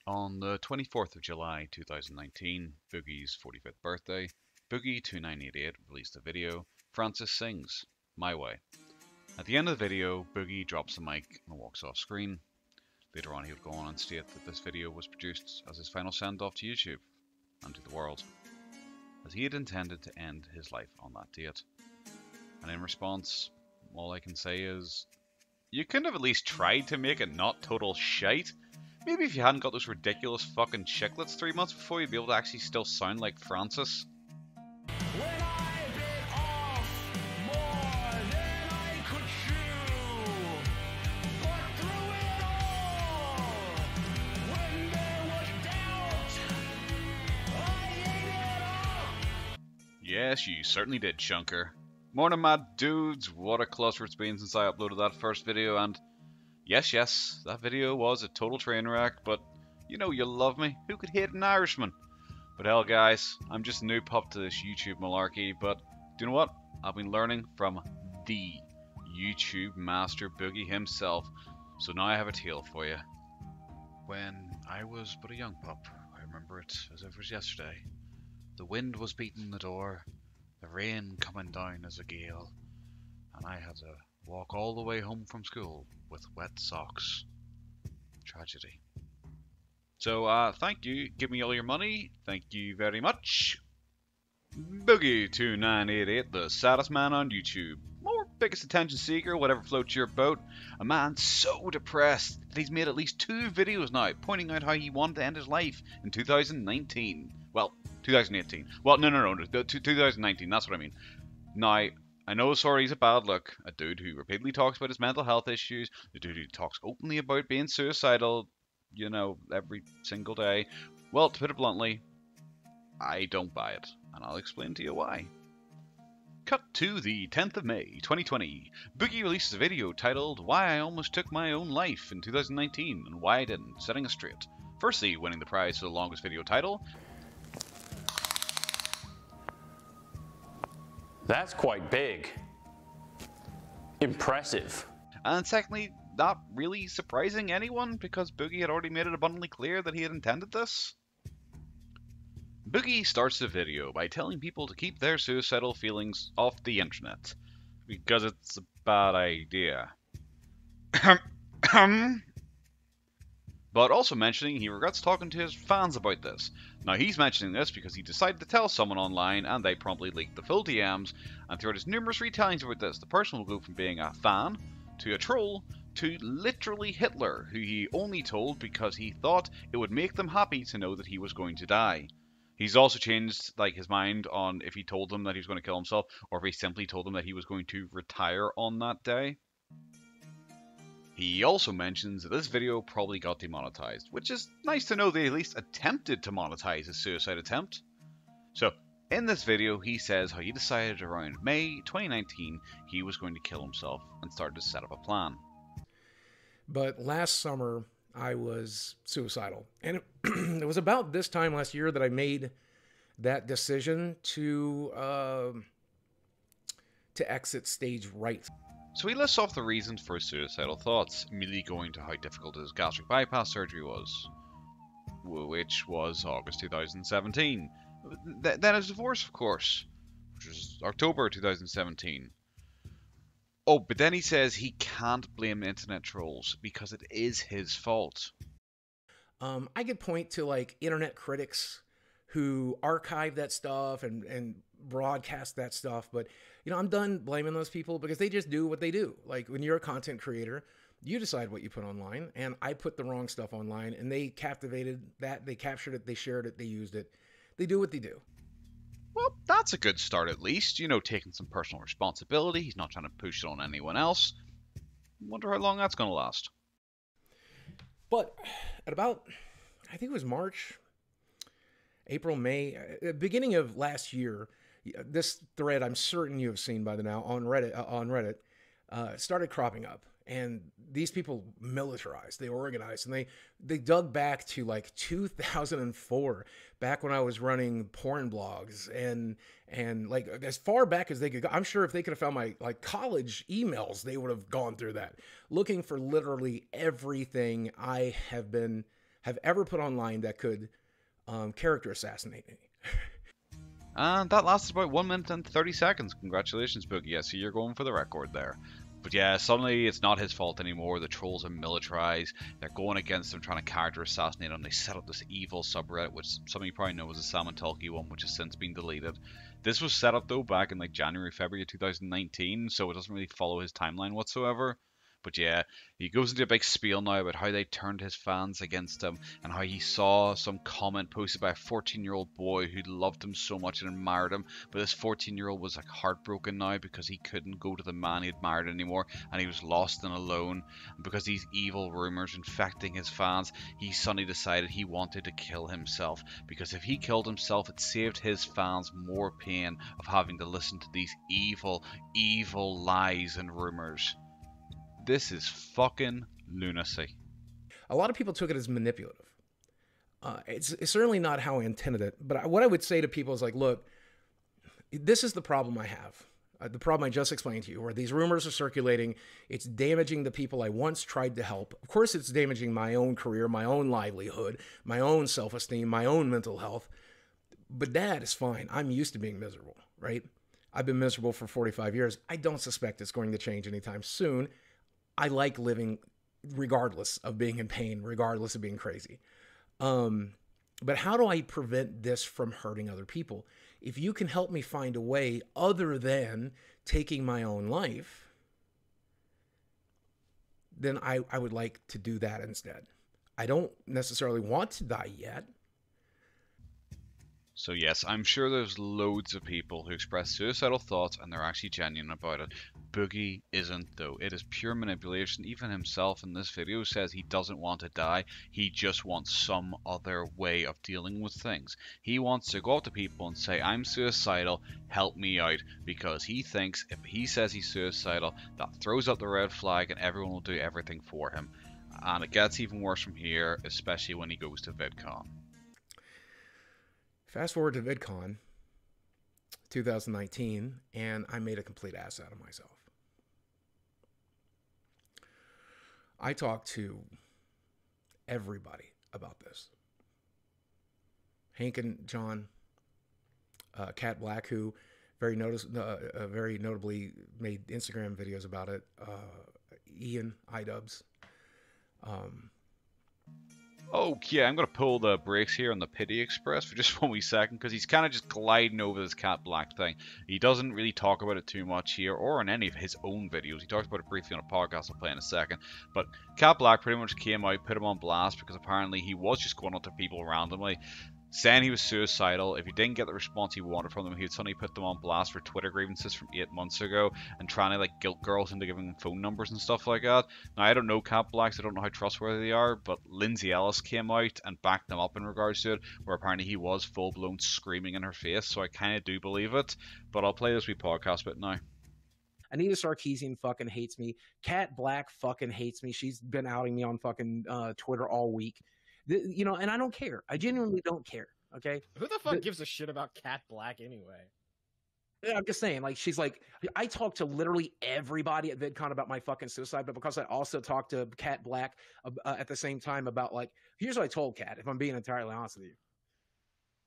On the 24th of July 2019, Boogie's 45th birthday, Boogie2988 released a video, Francis Sings, My Way. At the end of the video, Boogie drops the mic and walks off screen. Later on he would go on and state that this video was produced as his final send-off to YouTube and to the world, as he had intended to end his life on that date. And in response, all I can say is, you couldn't have at least tried to make it not total shite? Maybe if you hadn't got those ridiculous fucking chiclets 3 months before, you'd be able to actually still sound like Francis. When I bit off more than I could chew, but through it all, when there was doubt, I ate it all. Yes, you certainly did, Chunker. Morning, mad dudes. What a cluster it's been since I uploaded that first video, and yes, that video was a total train wreck, but you know you love me. Who could hate an Irishman? But hell, guys, I'm just a new pup to this YouTube malarkey, but do you know what? I've been learning from the YouTube master Boogie himself, so now I have a tale for you. When I was but a young pup, I remember it as if it was yesterday. The wind was beating the door, the rain coming down as a gale, and I had to walk all the way home from school with wet socks. Tragedy. So, thank you. Give me all your money. Thank you very much. Boogie2988, the saddest man on YouTube. Or biggest attention seeker, whatever floats your boat. A man so depressed that he's made at least 2 videos now pointing out how he wanted to end his life in 2019. Well, 2018. Well, no, 2019, that's what I mean. Now, I know sorry's a bad look. A dude who repeatedly talks about his mental health issues, a dude who talks openly about being suicidal, you know, every single day. Well, to put it bluntly, I don't buy it, and I'll explain to you why. Cut to the 10th of May, 2020. Boogie releases a video titled Why I Almost Took My Own Life in 2019 and Why I Didn't, setting us straight. Firstly, winning the prize for the longest video title. That's quite big. Impressive. And secondly, not really surprising anyone, because Boogie had already made it abundantly clear that he had intended this. Boogie starts the video by telling people to keep their suicidal feelings off the internet, because it's a bad idea. But also mentioning he regrets talking to his fans about this. Now he's mentioning this because he decided to tell someone online and they promptly leaked the full DMs, and throughout his numerous retellings about this, the person will go from being a fan, to a troll, to literally Hitler, who he only told because he thought it would make them happy to know that he was going to die. He's also changed his mind on if he told them that he was going to kill himself, or if he simply told them that he was going to retire on that day. He also mentions that this video probably got demonetized, which is nice to know they at least attempted to monetize his suicide attempt. So, in this video, he says how he decided around May 2019 he was going to kill himself and started to set up a plan. But last summer, I was suicidal. And it was about this time last year that I made that decision to exit stage right. So he lists off the reasons for his suicidal thoughts, immediately going to how difficult his gastric bypass surgery was, which was August 2017. Then his divorce, of course, which was October 2017. Oh, but then he says he can't blame internet trolls because it is his fault. I could point to internet critics who archive that stuff and broadcast that stuff, but I'm done blaming those people because they just do what they do. Like when you're a content creator, you decide what you put online, and I put the wrong stuff online, and they captivated that, they captured it, they shared it, they used it. They do what they do. Well, that's a good start at least, taking some personal responsibility. He's not trying to push it on anyone else. Wonder how long that's going to last. But at about, I think it was March, April, May, beginning of last year, this thread I'm certain you have seen by now on Reddit started cropping up, and these people militarized, they organized, and they dug back to 2004, back when I was running porn blogs, and as far back as they could go. I'm sure if they could have found my college emails, they would have gone through that, looking for literally everything I have been have ever put online that could character assassinate me. And that lasted about 1 minute and 30 seconds. Congratulations, Boogie. Yeah, so you're going for the record there. But yeah, suddenly it's not his fault anymore. The trolls are militarized. They're going against him, trying to character assassinate him. They set up this evil subreddit, which some of you probably know is a Sam and Tulky one, which has since been deleted. This was set up though back in like January, February of 2019, so it doesn't really follow his timeline whatsoever. But yeah, he goes into a big spiel now about how they turned his fans against him and how he saw some comment posted by a 14-year-old boy who loved him so much and admired him. But this 14-year-old was like heartbroken now because he couldn't go to the man he admired anymore, and he was lost and alone. And because these evil rumors infecting his fans, he suddenly decided he wanted to kill himself, because if he killed himself, it saved his fans more pain of having to listen to these evil, evil lies and rumors. This is fucking lunacy. A lot of people took it as manipulative. It's certainly not how I intended it. But what I would say to people is like, look, this is the problem I have. The problem I just explained to you, where these rumors are circulating. It's damaging the people I once tried to help. Of course, it's damaging my own career, my own livelihood, my own self-esteem, my own mental health. But that is fine. I'm used to being miserable, right? I've been miserable for 45 years. I don't suspect it's going to change anytime soon. I like living regardless of being in pain, regardless of being crazy. But how do I prevent this from hurting other people? If you can help me find a way other than taking my own life, then I would like to do that instead. I don't necessarily want to die yet. So yes, I'm sure there's loads of people who express suicidal thoughts and they're actually genuine about it. Boogie isn't though. It is pure manipulation. Even himself in this video says he doesn't want to die. He just wants some other way of dealing with things. He wants to go up to people and say, I'm suicidal, help me out. Because he thinks if he says he's suicidal, that throws up the red flag and everyone will do everything for him. And it gets even worse from here, especially when he goes to VidCon. Fast forward to VidCon 2019, and I made a complete ass out of myself. I talked to everybody about this. Hank and John, Cat Black, who very notably made Instagram videos about it. Ian iDubbbz. Okay, I'm going to pull the brakes here on the Pity Express for just 1 wee second, because he's kind of just gliding over this Cat Black thing. He doesn't really talk about it too much here, or in any of his own videos. He talks about it briefly on a podcast I'll play in a second. But Cat Black pretty much came out, put him on blast, because apparently he was just going up to people randomly, saying he was suicidal. If he didn't get the response he wanted from them, he would suddenly put them on blast for Twitter grievances from 8 months ago and trying to like guilt girls into giving them phone numbers and stuff like that. Now, I don't know Cat Blacks, I don't know how trustworthy they are, but Lindsay Ellis came out and backed them up in regards to it, where apparently he was full-blown screaming in her face, so I kind of do believe it. But I'll play this wee podcast bit now. Anita Sarkeesian fucking hates me. Cat Black fucking hates me. She's been outing me on fucking Twitter all week. You know, and I don't care. I genuinely don't care. Okay. Who the fuck gives a shit about Cat Black anyway? Yeah, I'm just saying, like, she's like, I talked to literally everybody at VidCon about my fucking suicide, but because I also talked to Cat Black at the same time about, like, here's what I told Cat, if I'm being entirely honest with you.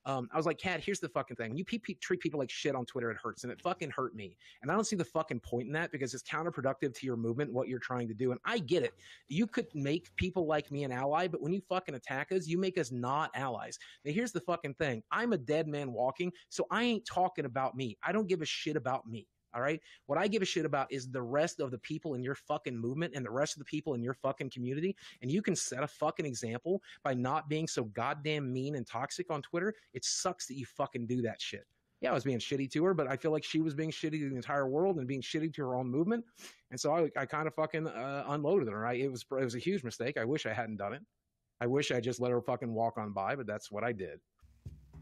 I was like, Cat, here's the fucking thing. When you treat people like shit on Twitter, it hurts, and it fucking hurt me. And I don't see the fucking point in that, because it's counterproductive to your movement, what you're trying to do. And I get it. You could make people like me an ally, but when you fucking attack us, you make us not allies. Now, here's the fucking thing. I'm a dead man walking, so I ain't talking about me. I don't give a shit about me. All right. What I give a shit about is the rest of the people in your fucking movement and the rest of the people in your fucking community. And you can set a fucking example by not being so goddamn mean and toxic on Twitter. It sucks that you fucking do that shit. Yeah, I was being shitty to her, but I feel like she was being shitty to the entire world and being shitty to her own movement. And so I kind of fucking unloaded her. It was a huge mistake. I wish I hadn't done it. I wish I just let her fucking walk on by, but that's what I did.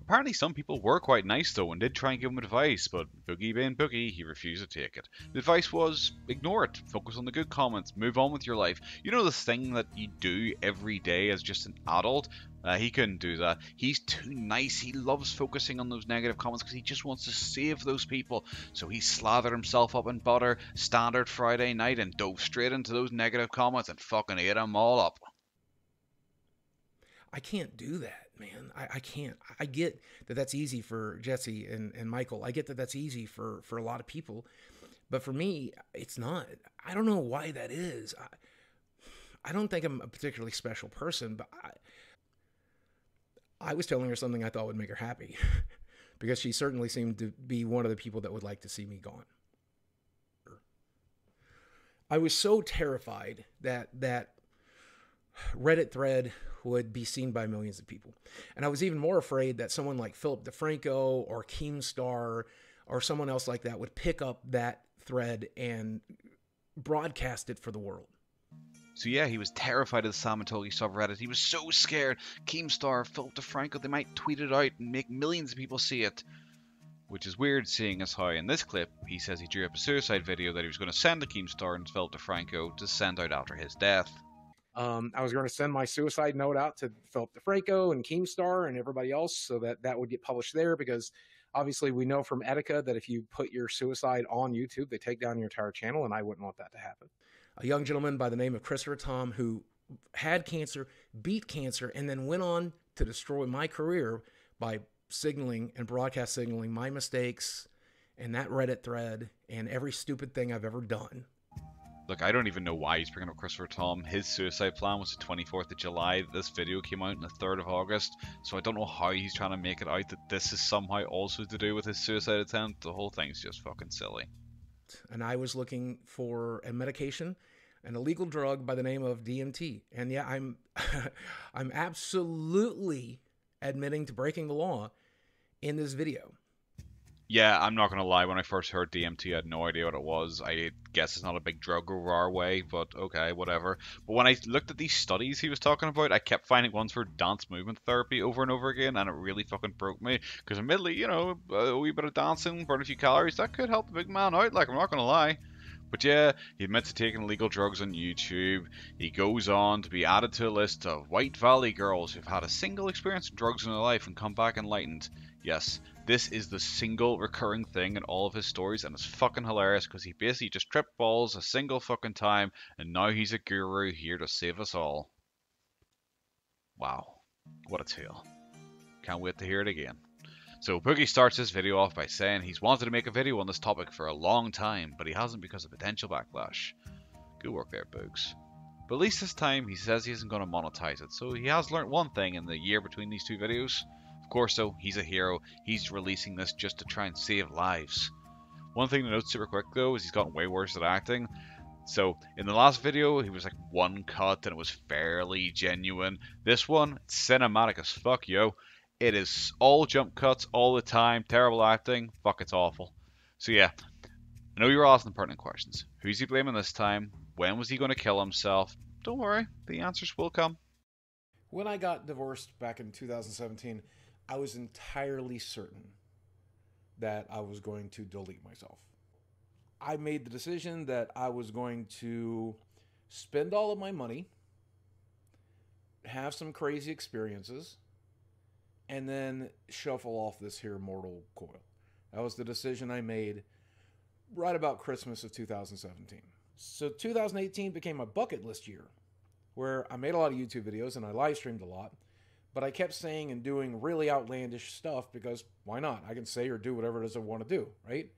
Apparently some people were quite nice though and did try and give him advice, but Boogie being Boogie, he refused to take it. The advice was, ignore it, focus on the good comments, move on with your life. You know, this thing that you do every day as just an adult? He couldn't do that. He's too nice. He loves focusing on those negative comments because he just wants to save those people. So he slathered himself up in butter, standard Friday night, and dove straight into those negative comments and fucking ate them all up. I can't do that, man. I can't. I get that that's easy for Jesse and Michael. I get that that's easy for a lot of people. But for me, it's not. I don't know why that is. I don't think I'm a particularly special person, but I was telling her something I thought would make her happy because she certainly seemed to be one of the people that would like to see me gone. I was so terrified that that Reddit thread would be seen by millions of people. And I was even more afraid that someone like Philip DeFranco or Keemstar or someone else like that would pick up that thread and broadcast it for the world. So yeah, he was terrified of the Samatoli subreddit. He was so scared. Keemstar, Philip DeFranco, they might tweet it out and make millions of people see it. Which is weird, seeing as how in this clip, he says he drew up a suicide video that he was going to send to Keemstar and Philip DeFranco to send out after his death. I was going to send my suicide note out to Philip DeFranco and Keemstar and everybody else so that that would get published there, because obviously we know from Etika that if you put your suicide on YouTube, they take down your entire channel, and I wouldn't want that to happen. A young gentleman by the name of Christopher Tom, who had cancer, beat cancer, and then went on to destroy my career by signaling and broadcast signaling my mistakes and that Reddit thread and every stupid thing I've ever done. Look, I don't even know why he's bringing up Christopher Tom. His suicide plan was the 24th of July. This video came out on the 3rd of August. So I don't know how he's trying to make it out that this is somehow also to do with his suicide attempt. The whole thing's just fucking silly. And I was looking for a medication, an illegal drug by the name of DMT. And yeah, I'm absolutely admitting to breaking the law in this video. Yeah, I'm not going to lie. When I first heard DMT, I had no idea what it was. I guess it's not a big drug over our way, but okay, whatever. But when I looked at these studies he was talking about, I kept finding ones for dance movement therapy over and over again, and it really fucking broke me. Because admittedly, you know, a wee bit of dancing, burn a few calories, that could help the big man out, like, I'm not going to lie. But yeah, he admits to taking illegal drugs on YouTube. He goes on to be added to a list of White Valley girls who've had a single experience of drugs in their life and come back enlightened. Yes, this is the single recurring thing in all of his stories, and it's fucking hilarious because he basically just tripped balls a single fucking time, and now he's a guru here to save us all. Wow, what a tale. Can't wait to hear it again. So Boogie starts this video off by saying he's wanted to make a video on this topic for a long time, but he hasn't because of potential backlash. Good work there, Boogs. But at least this time he says he isn't going to monetize it, so he has learnt one thing in the year between these two videos. Of course though, he's a hero. He's releasing this just to try and save lives. One thing to note super quick though is he's gotten way worse at acting. So in the last video he was like one cut and it was fairly genuine. This one, it's cinematic as fuck, yo. It is all jump cuts all the time, terrible acting, fuck, it's awful. So yeah, I know you were asking pertinent questions. Who's he blaming this time? When was he going to kill himself? Don't worry, the answers will come. When I got divorced back in 2017, I was entirely certain that I was going to delete myself. I made the decision that I was going to spend all of my money, have some crazy experiences, and then shuffle off this here mortal coil. That was the decision I made right about Christmas of 2017. So 2018 became my bucket list year, where I made a lot of YouTube videos and I live streamed a lot, but I kept saying and doing really outlandish stuff because why not? I can say or do whatever it is I want to do, right?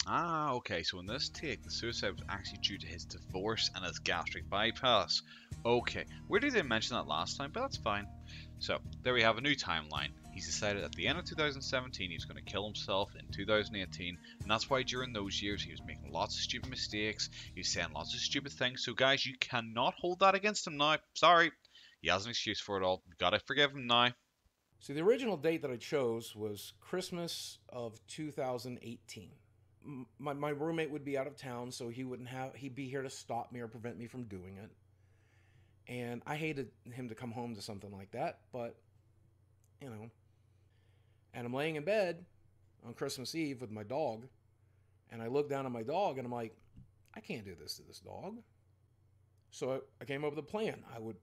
Ah, okay, so in this take, the suicide was actually due to his divorce and his gastric bypass. Okay, where did they mention that last time? But that's fine. So, there we have a new timeline. He's decided at the end of 2017 he was going to kill himself in 2018, and that's why during those years he was making lots of stupid mistakes, he was saying lots of stupid things, so guys, you cannot hold that against him now. Sorry. He has an excuse for it all. You've got to forgive him now. So the original date that I chose was Christmas of 2018. My roommate would be out of town, so he'd be here to stop me or prevent me from doing it. And I hated him to come home to something like that, but, you know. And I'm laying in bed on Christmas Eve with my dog, and I look down at my dog, and I'm like, I can't do this to this dog. So I came up with a plan. I would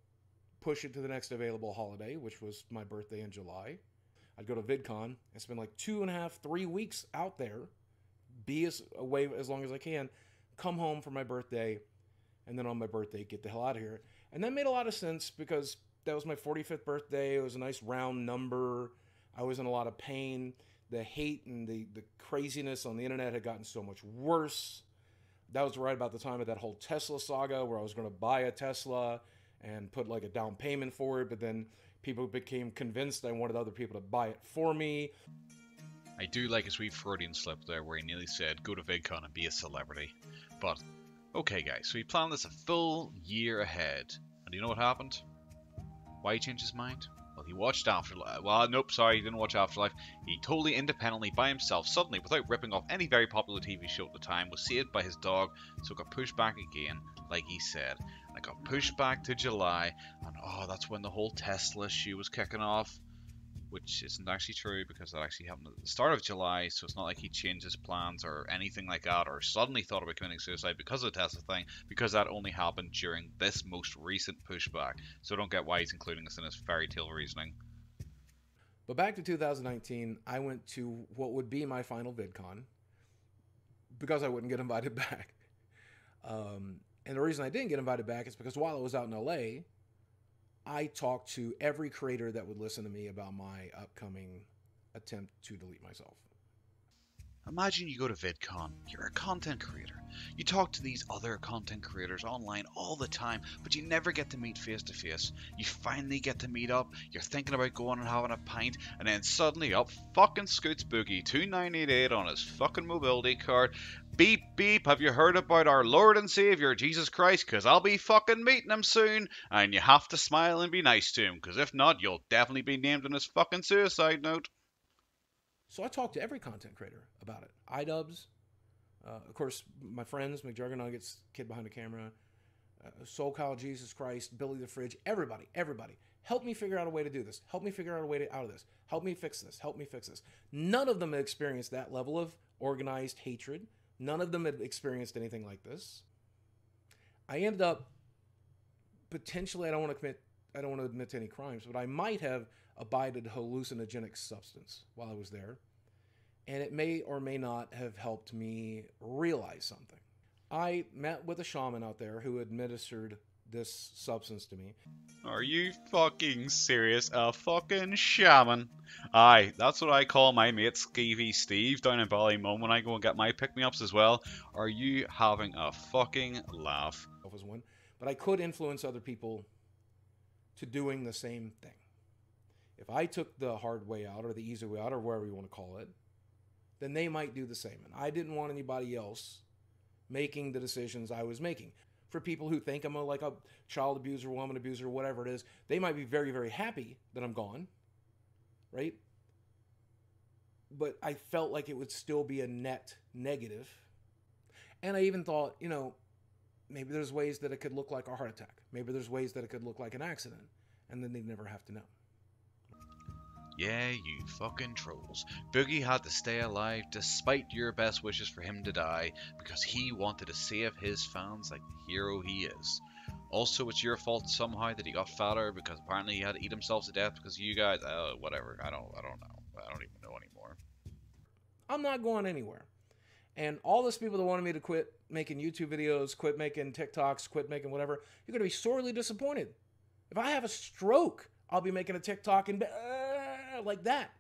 push it to the next available holiday, which was my birthday in July. I'd go to VidCon and spend like 2.5, 3 weeks out there, be away as long as I can, come home for my birthday, and then on my birthday, get the hell out of here. And that made a lot of sense because that was my 45th birthday. It was a nice round number. I was in a lot of pain. The hate and the craziness on the internet had gotten so much worse. That was right about the time of that whole Tesla saga where I was going to buy a Tesla and put like a down payment for it, but then people became convinced I wanted other people to buy it for me. I do like his wee Freudian slip there where he nearly said, go to VidCon and be a celebrity. But, okay guys, so he planned this a full year ahead. And you know what happened? Why he changed his mind? Well, he watched Afterlife. Well, nope, sorry, he didn't watch Afterlife. He totally independently, by himself, suddenly, without ripping off any very popular TV show at the time, was saved by his dog, so got pushed back again, like he said. And it got pushed back to July, and oh, that's when the whole Tesla issue was kicking off. Which isn't actually true, because that actually happened at the start of July, so it's not like he changed his plans or anything like that, or suddenly thought about committing suicide because of the Tesla thing, because that only happened during this most recent pushback. So I don't get why he's including this in his fairy tale reasoning. But back to 2019, I went to what would be my final VidCon because I wouldn't get invited back. And the reason I didn't get invited back is because while I was out in LA, I talked to every creator that would listen to me about my upcoming attempt to delete myself. Imagine you go to VidCon, you're a content creator. You talk to these other content creators online all the time, but you never get to meet face to face. You finally get to meet up, you're thinking about going and having a pint, and then suddenly up fucking scoots Boogie2988 on his fucking mobility card. Beep beep, have you heard about our Lord and Savior Jesus Christ? Cause I'll be fucking meeting him soon, and you have to smile and be nice to him, cause if not, you'll definitely be named in his fucking suicide note. So I talked to every content creator about it. iDubbbz, of course, my friends, McJuggernuggets, Kid Behind the Camera, Soul Kyle Jesus Christ, Billy the Fridge, everybody. Help me figure out a way to do this. Help me figure out a way out of this. Help me fix this. Help me fix this. None of them had experienced that level of organized hatred. None of them had experienced anything like this. I ended up potentially, I don't want to admit to any crimes, but I might have abided hallucinogenic substance while I was there, and it may or may not have helped me realize something. I met with a shaman out there who administered this substance to me. Are you fucking serious? A fucking shaman? Aye, that's what I call my mate Skeevy Steve down in Ballymun when I go and get my pick-me-ups as well. Are you having a fucking laugh? Was one, but I could influence other people to doing the same thing. If I took the hard way out or the easy way out or whatever you want to call it, then they might do the same. And I didn't want anybody else making the decisions I was making. For people who think I'm like a child abuser, woman abuser, whatever it is, they might be very, very happy that I'm gone, right? But I felt like it would still be a net negative. And I even thought, you know, maybe there's ways that it could look like a heart attack. Maybe there's ways that it could look like an accident. And then they'd never have to know. Yeah, you fucking trolls. Boogie had to stay alive despite your best wishes for him to die because he wanted to save his fans like the hero he is. Also, it's your fault somehow that he got fatter because apparently he had to eat himself to death because you guys, whatever. I don't know. I don't even know anymore. I'm not going anywhere. And all those people that wanted me to quit making YouTube videos, quit making TikToks, quit making whatever, you're going to be sorely disappointed. If I have a stroke, I'll be making a TikTok and like that.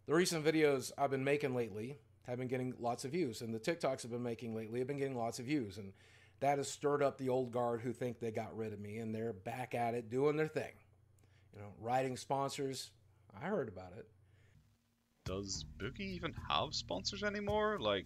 The recent videos I've been making lately have been getting lots of views, and the TikToks I've been making lately have been getting lots of views, and that has stirred up the old guard who think they got rid of me, and they're back at it doing their thing. You know, writing sponsors. I heard about it. Does Boogie even have sponsors anymore? Like,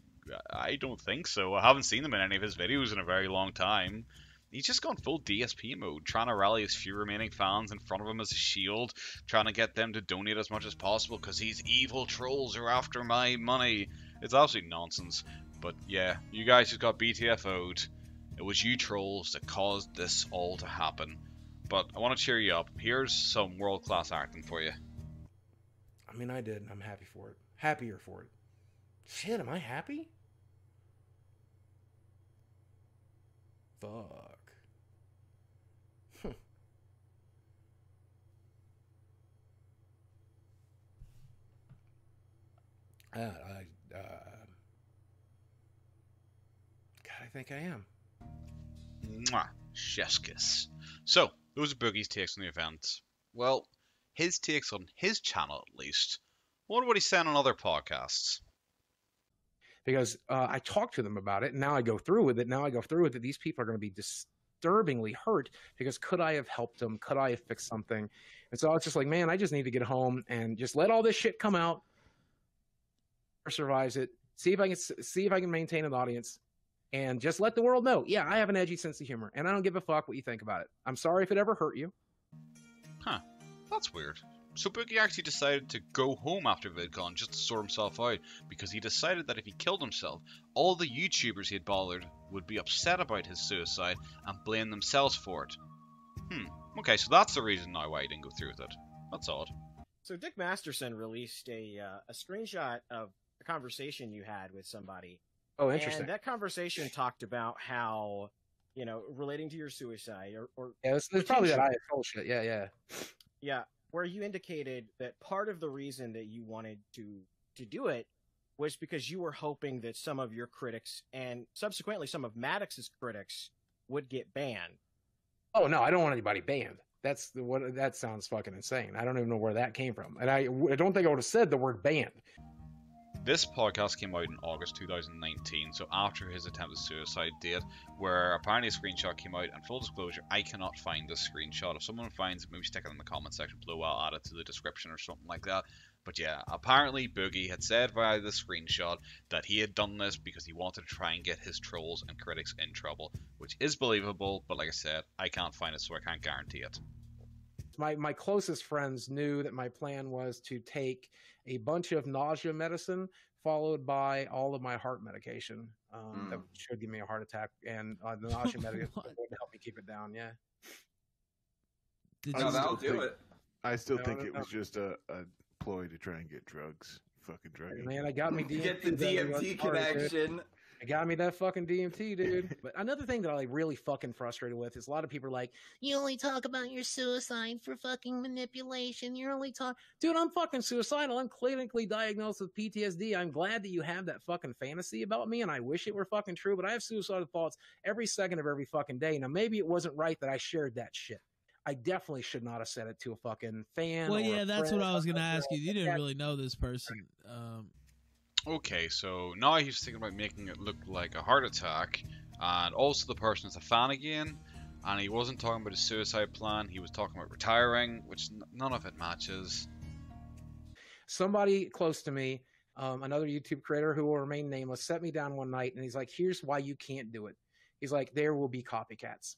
I don't think so. I haven't seen them in any of his videos in a very long time. He's just gone full DSP mode, trying to rally his few remaining fans in front of him as a shield, trying to get them to donate as much as possible because these evil trolls are after my money. It's absolute nonsense. But yeah, you guys just got BTFO'd. It was you trolls that caused this all to happen. But I want to cheer you up. Here's some world-class acting for you. I mean, I did, and I'm happy for it. Happier for it. Shit, am I happy? Fuck. God, I think I am. Mwah. Chef's kiss. So, those are Boogie's takes on the event. Well, his takes on his channel at least. Wonder what he's saying on other podcasts. Because I talked to them about it, and now I go through with it. Now I go through with it. These people are going to be disturbingly hurt because could I have helped them? Could I have fixed something? And so I was just like, man, I just need to get home and just let all this shit come out. Survives it. See if I can maintain an audience, and just let the world know. Yeah, I have an edgy sense of humor, and I don't give a fuck what you think about it. I'm sorry if it ever hurt you. Huh, that's weird. So Boogie actually decided to go home after VidCon just to sort himself out, because he decided that if he killed himself, all the YouTubers he had bothered would be upset about his suicide and blame themselves for it. Okay, so that's the reason now why he didn't go through with it. That's odd. So Dick Masterson released a screenshot of a conversation you had with somebody. Oh, interesting. And that conversation talked about how, relating to your suicide or yeah, there's probably that ISO shit. Yeah. Where you indicated that part of the reason that you wanted to do it was because you were hoping that some of your critics and subsequently some of Maddox's critics would get banned. Oh no, I don't want anybody banned. That sounds fucking insane. I don't even know where that came from, and I don't think I would have said the word banned. This podcast came out in August 2019, so after his attempted suicide date, where apparently a screenshot came out, and full disclosure, I cannot find this screenshot. If someone finds it, maybe stick it in the comment section below, I'll add it to the description or something like that. But yeah, apparently Boogie had said via the screenshot that he had done this because he wanted to try and get his trolls and critics in trouble, which is believable, but like I said, I can't find it, so I can't guarantee it. My closest friends knew that my plan was to take a bunch of nausea medicine followed by all of my heart medication that should give me a heart attack, and the nausea medication would help me keep it down. Yeah. That'll do it. I still think it was just a ploy to try and get drugs. Fucking drugs. Man, I got me DMT. Get the DMT connection. I got me that fucking DMT, dude. But another thing that I really fucking frustrated with is a lot of people are like, you only talk about your suicide for fucking manipulation. You're only talking, dude, I'm fucking suicidal. I'm clinically diagnosed with PTSD. I'm glad that you have that fucking fantasy about me, and I wish it were fucking true, but I have suicidal thoughts every second of every fucking day. Now, maybe it wasn't right that I shared that shit. I definitely should not have said it to a fucking fan. Well, or yeah, a that's friend. what I was going to ask you. You didn't really know this person. Okay, so now he's thinking about making it look like a heart attack, and also the person is a fan again, and he wasn't talking about his suicide plan, he was talking about retiring, which none of it matches. Somebody close to me, another YouTube creator who will remain nameless, set me down one night, and he's like, here's why you can't do it. He's like, there will be copycats.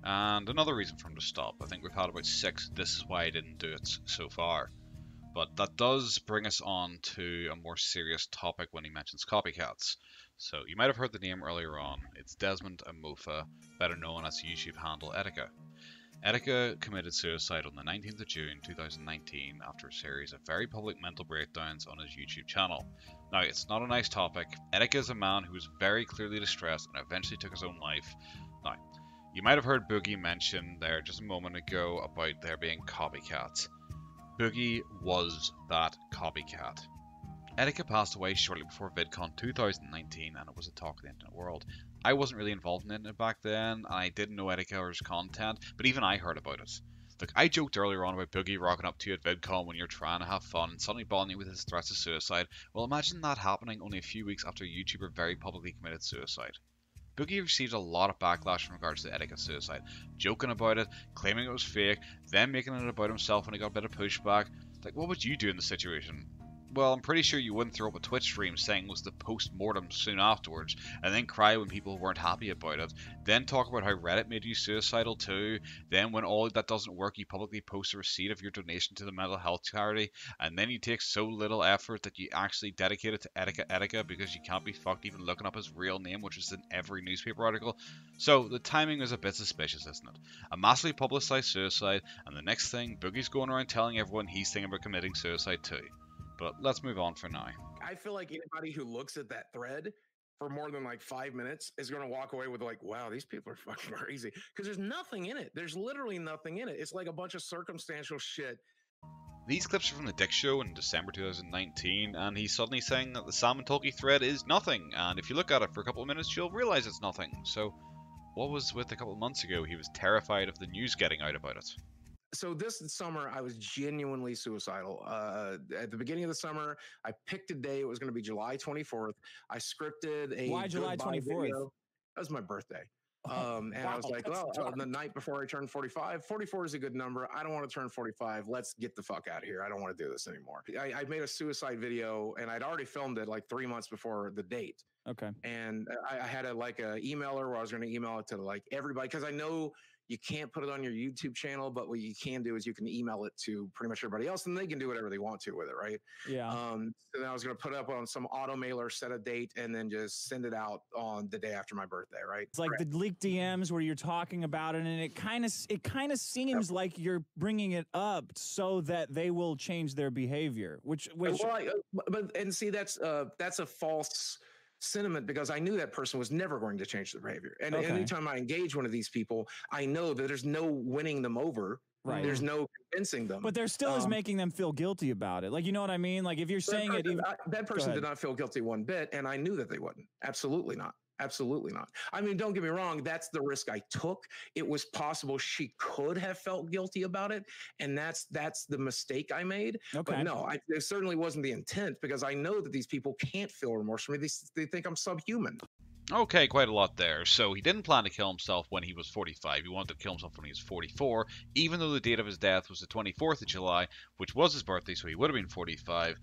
And another reason for him to stop, I think we've had about 6, this is why I didn't do it so far. But that does bring us on to a more serious topic when he mentions copycats. So you might have heard the name earlier on. It's Desmond Amofa, better known as YouTube handle Etika. Etika committed suicide on the 19th of June 2019 after a series of very public mental breakdowns on his YouTube channel. Now, it's not a nice topic. Etika is a man who was very clearly distressed and eventually took his own life. Now, you might have heard Boogie mention there just a moment ago about there being copycats. Boogie was that copycat. Etika passed away shortly before VidCon 2019, and it was a talk of the internet world. I wasn't really involved in the internet back then, and I didn't know Etika or his content, but even I heard about it. Look, I joked earlier on about Boogie rocking up to you at VidCon when you're trying to have fun and suddenly bothering you with his threats of suicide. Well, imagine that happening only a few weeks after a YouTuber very publicly committed suicide. Boogie received a lot of backlash in regards to Etika's suicide, joking about it, claiming it was fake, then making it about himself when he got a bit of pushback. Like, what would you do in the situation? Well, I'm pretty sure you wouldn't throw up a Twitch stream saying it was the post-mortem soon afterwards, and then cry when people weren't happy about it, then talk about how Reddit made you suicidal too, then when all that doesn't work you publicly post a receipt of your donation to the mental health charity, and then you take so little effort that you actually dedicate it to Etika because you can't be fucked even looking up his real name, which is in every newspaper article. So the timing is a bit suspicious, isn't it? A massively publicised suicide, and the next thing, Boogie's going around telling everyone he's thinking about committing suicide too. But let's move on for now. I feel like anybody who looks at that thread for more than like 5 minutes is going to walk away with like, wow, these people are fucking crazy. Because there's nothing in it. There's literally nothing in it. It's like a bunch of circumstantial shit. These clips are from the Dick Show in December 2019, and he's suddenly saying that the Salmon Tulky thread is nothing, and if you look at it for a couple of minutes, you'll realise it's nothing. So, what was with a couple of months ago? He was terrified of the news getting out about it. So this summer, I was genuinely suicidal. At the beginning of the summer, I picked a day. It was going to be July 24th. I scripted a Why July goodbye 24th? video. That was my birthday. And I was Wow, like, that's well, dark. the night before I turned 45, 44 is a good number. I don't want to turn 45. Let's get the fuck out of here. I don't want to do this anymore. I made a suicide video and I'd already filmed it like 3 months before the date. Okay. And I had a emailer where I was going to email it to like everybody, because I know you can't put it on your YouTube channel, but what you can do is you can email it to pretty much everybody else, and they can do whatever they want to with it, right? Yeah. So then I was going to put it up on some auto mailer, set a date, and then just send it out on the day after my birthday, right? It's like the leaked DMs where you're talking about it, and it kind of seems like you're bringing it up so that they will change their behavior. Which Well, and see, that's a false sentiment, because I knew that person was never going to change their behavior. And Okay. anytime I engage one of these people, I know that there's no winning them over. Right. There's no convincing them. But there still is making them feel guilty about it. Like, you know what I mean? Like, if you're saying it, that person did not feel guilty one bit, and I knew that they wouldn't. Absolutely not. Absolutely not. I mean, don't get me wrong. That's the risk I took. It was possible she could have felt guilty about it, and that's the mistake I made. Okay. But no, it certainly wasn't the intent, because I know that these people can't feel remorse for me. They think I'm subhuman. Okay, quite a lot there. So he didn't plan to kill himself when he was 45. He wanted to kill himself when he was 44, even though the date of his death was the 24th of July, which was his birthday, so he would have been 45.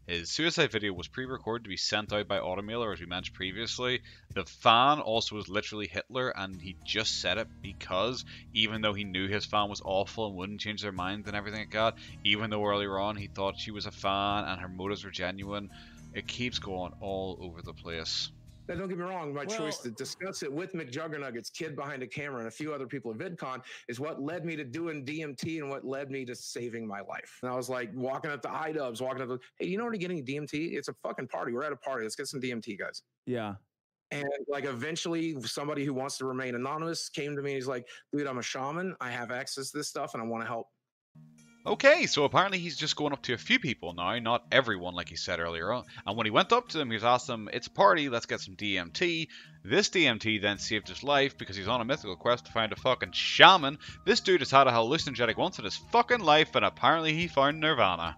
His suicide video was pre-recorded to be sent out by automailer, as we mentioned previously. The fan also was literally Hitler, and he just said it because, even though he knew his fan was awful and wouldn't change their mind and everything like that, even though earlier on he thought she was a fan and her motives were genuine, it keeps going all over the place. Now, don't get me wrong, my choice to discuss it with McJuggernuggets, kid behind a camera, and a few other people at VidCon is what led me to doing DMT and what led me to saving my life. And I was like walking up to iDubbbz, hey, you know where to get any DMT? It's a fucking party. We're at a party. Let's get some DMT, guys. Yeah. And like eventually somebody who wants to remain anonymous came to me and he's like, dude, I'm a shaman. I have access to this stuff and I want to help. Okay, so apparently he's just going up to a few people now, not everyone like he said earlier on. And when he went up to them, he was asked them, it's a party, let's get some DMT. This DMT then saved his life because he's on a mythical quest to find a fucking shaman. This dude has had a hallucinogenic once in his fucking life, and apparently he found Nirvana.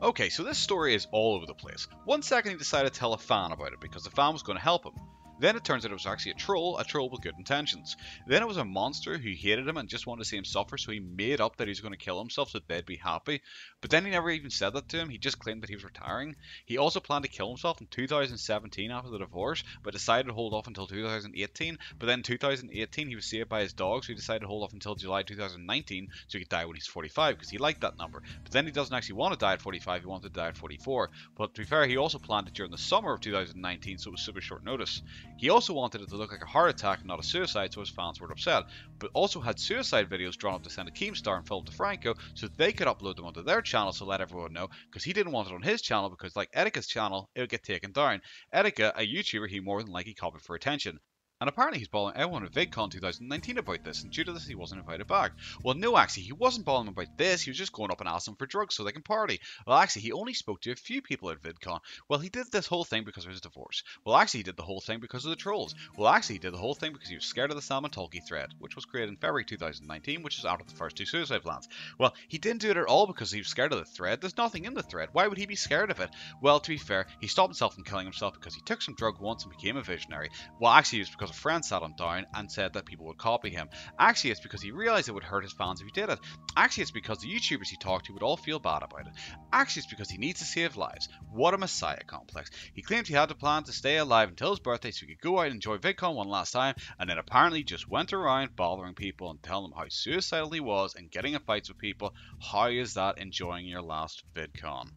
Okay, so this story is all over the place. One second he decided to tell a fan about it because the fan was going to help him. Then it turns out it was actually a troll with good intentions. Then it was a monster who hated him and just wanted to see him suffer, so he made up that he was going to kill himself so they'd be happy. But then he never even said that to him, he just claimed that he was retiring. He also planned to kill himself in 2017 after the divorce, but decided to hold off until 2018. But then in 2018 he was saved by his dog, so he decided to hold off until July 2019 so he could die when he's 45, because he liked that number. But then he doesn't actually want to die at 45, he wanted to die at 44. But to be fair, he also planned it during the summer of 2019, so it was super short notice. He also wanted it to look like a heart attack and not a suicide, so his fans weren't upset, but also had suicide videos drawn up to send to Keemstar and Philip DeFranco so they could upload them onto their channel to let everyone know, because he didn't want it on his channel because, like Etika's channel, it would get taken down. Etika, a YouTuber he more than likely copied for attention. And apparently he's balling everyone at VidCon 2019 about this, and due to this he wasn't invited back. Well, no, actually, he wasn't balling about this, he was just going up and asking for drugs so they can party. Well, actually, he only spoke to a few people at VidCon. Well, he did this whole thing because of his divorce. Well, actually, he did the whole thing because of the trolls. Well, actually, he did the whole thing because he was scared of the Salmon Tolkien thread, which was created in February 2019, which is after the first two suicide plans. Well, he didn't do it at all because he was scared of the thread. There's nothing in the thread. Why would he be scared of it? Well, to be fair, he stopped himself from killing himself because he took some drug once and became a visionary. Well, actually, it was because a friend sat him down and said that people would copy him. Actually, it's because he realized it would hurt his fans if he did it. Actually, it's because the YouTubers he talked to would all feel bad about it. Actually, it's because he needs to save lives. What a messiah complex. He claimed he had a plan to stay alive until his birthday so he could go out and enjoy VidCon one last time, and then apparently just went around bothering people and telling them how suicidal he was and getting in fights with people. How is that enjoying your last VidCon?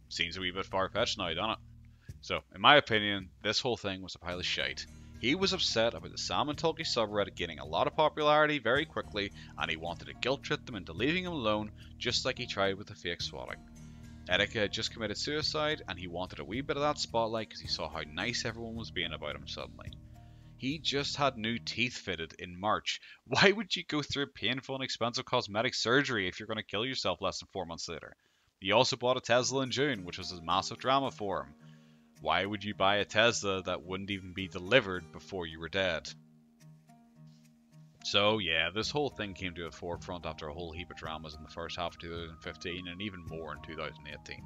Seems a wee bit far-fetched now, doesn't it? So, in my opinion, this whole thing was a pile of shite. He was upset about the Salmon Tolkien subreddit getting a lot of popularity very quickly, and he wanted to guilt trip them into leaving him alone, just like he tried with the fake swatting. Etika had just committed suicide, and he wanted a wee bit of that spotlight because he saw how nice everyone was being about him suddenly. He just had new teeth fitted in March. Why would you go through painful and expensive cosmetic surgery if you're going to kill yourself less than 4 months later? He also bought a Tesla in June, which was a massive drama for him. Why would you buy a Tesla that wouldn't even be delivered before you were dead? So yeah, this whole thing came to a forefront after a whole heap of dramas in the first half of 2015 and even more in 2018.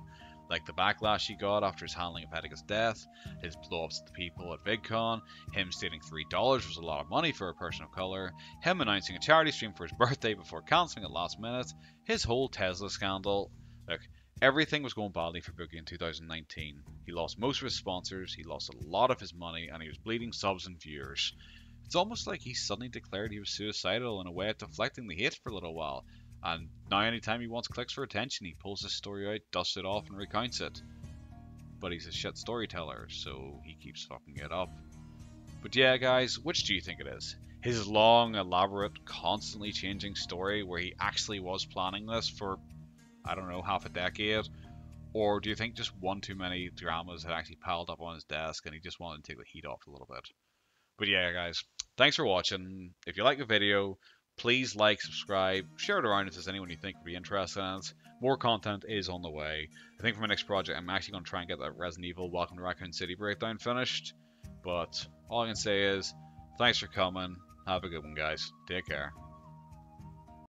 Like the backlash he got after his handling of Etica's death, his blow-ups at the people at VidCon, him stating $3 was a lot of money for a person of colour, him announcing a charity stream for his birthday before cancelling it last minute, his whole Tesla scandal. Look, everything was going badly for Boogie in 2019. He lost most of his sponsors, he lost a lot of his money, and he was bleeding subs and viewers. It's almost like he suddenly declared he was suicidal in a way of deflecting the hate for a little while. And now anytime he wants clicks for attention, he pulls his story out, dusts it off, and recounts it. But he's a shit storyteller, so he keeps fucking it up. But yeah, guys, which do you think it is? His long, elaborate, constantly changing story where he actually was planning this for, I don't know, half a decade? Or do you think just one too many dramas had actually piled up on his desk and he just wanted to take the heat off a little bit? But yeah, guys, thanks for watching. If you like the video, please like, subscribe, share it around if there's anyone you think would be interested in it. More content is on the way. I think for my next project, I'm actually going to try and get that Resident Evil Welcome to Raccoon City breakdown finished. But all I can say is, thanks for coming. Have a good one, guys. Take care.